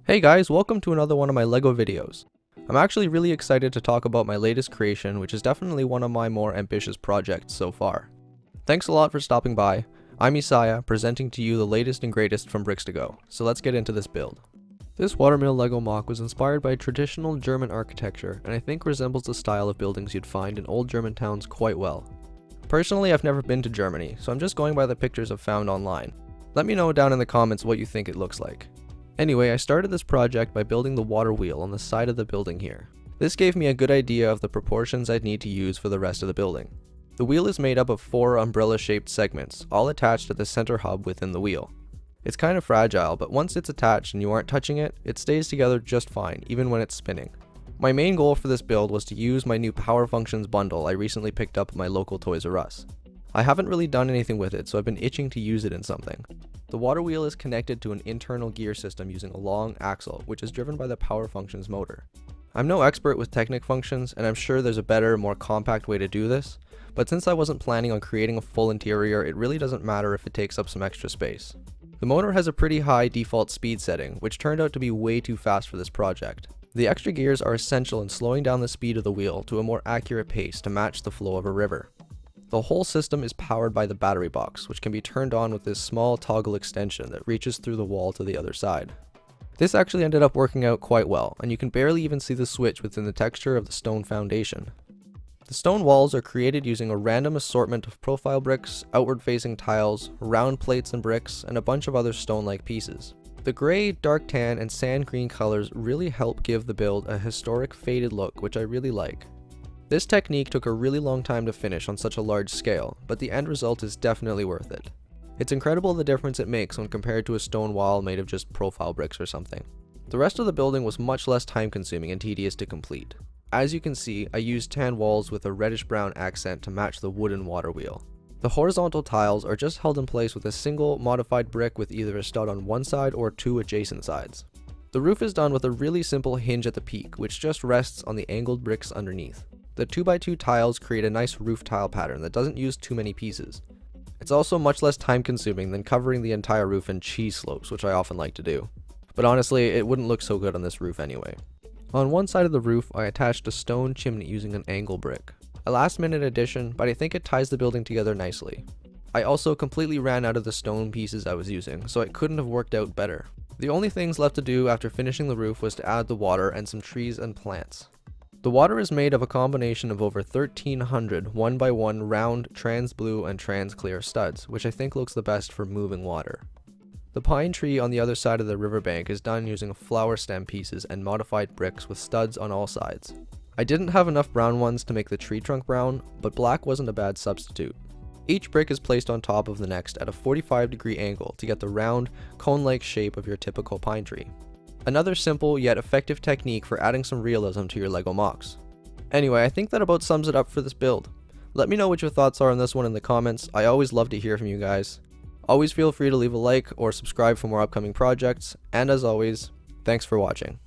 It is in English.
Hey guys, welcome to another one of my LEGO videos. I'm actually really excited to talk about my latest creation, which is definitely one of my more ambitious projects so far. Thanks a lot for stopping by. I'm Isaiah, presenting to you the latest and greatest from BricksToGo, so let's get into this build. This Waterwheel LEGO MOC was inspired by traditional German architecture, and I think resembles the style of buildings you'd find in old German towns quite well. Personally, I've never been to Germany, so I'm just going by the pictures I've found online. Let me know down in the comments what you think it looks like. Anyway, I started this project by building the water wheel on the side of the building here. This gave me a good idea of the proportions I'd need to use for the rest of the building. The wheel is made up of 4 umbrella-shaped segments, all attached at the center hub within the wheel. It's kind of fragile, but once it's attached and you aren't touching it, it stays together just fine, even when it's spinning. My main goal for this build was to use my new Power Functions bundle I recently picked up at my local Toys R Us. I haven't really done anything with it, so I've been itching to use it in something. The water wheel is connected to an internal gear system using a long axle, which is driven by the Power Functions motor. I'm no expert with Technic functions, and I'm sure there's a better, more compact way to do this, but since I wasn't planning on creating a full interior, it really doesn't matter if it takes up some extra space. The motor has a pretty high default speed setting, which turned out to be way too fast for this project. The extra gears are essential in slowing down the speed of the wheel to a more accurate pace to match the flow of a river. The whole system is powered by the battery box, which can be turned on with this small toggle extension that reaches through the wall to the other side. This actually ended up working out quite well, and you can barely even see the switch within the texture of the stone foundation. The stone walls are created using a random assortment of profile bricks, outward-facing tiles, round plates and bricks, and a bunch of other stone-like pieces. The gray, dark tan, and sand green colors really help give the build a historic faded look, which I really like. This technique took a really long time to finish on such a large scale, but the end result is definitely worth it. It's incredible the difference it makes when compared to a stone wall made of just profile bricks or something. The rest of the building was much less time consuming and tedious to complete. As you can see, I used tan walls with a reddish brown accent to match the wooden water wheel. The horizontal tiles are just held in place with a single modified brick with either a stud on one side or 2 adjacent sides. The roof is done with a really simple hinge at the peak, which just rests on the angled bricks underneath. The 2x2 tiles create a nice roof tile pattern that doesn't use too many pieces. It's also much less time consuming than covering the entire roof in cheese slopes, which I often like to do. But honestly, it wouldn't look so good on this roof anyway. On one side of the roof, I attached a stone chimney using an angle brick. A last minute addition, but I think it ties the building together nicely. I also completely ran out of the stone pieces I was using, so it couldn't have worked out better. The only things left to do after finishing the roof was to add the water and some trees and plants. The water is made of a combination of over 1,300 1x1 round trans blue and trans clear studs, which I think looks the best for moving water. The pine tree on the other side of the riverbank is done using flower stem pieces and modified bricks with studs on all sides. I didn't have enough brown ones to make the tree trunk brown, but black wasn't a bad substitute. Each brick is placed on top of the next at a 45-degree angle to get the round, cone-like shape of your typical pine tree. Another simple yet effective technique for adding some realism to your LEGO MOCs. Anyway, I think that about sums it up for this build. Let me know what your thoughts are on this one in the comments. I always love to hear from you guys. Always feel free to leave a like or subscribe for more upcoming projects, and as always, thanks for watching.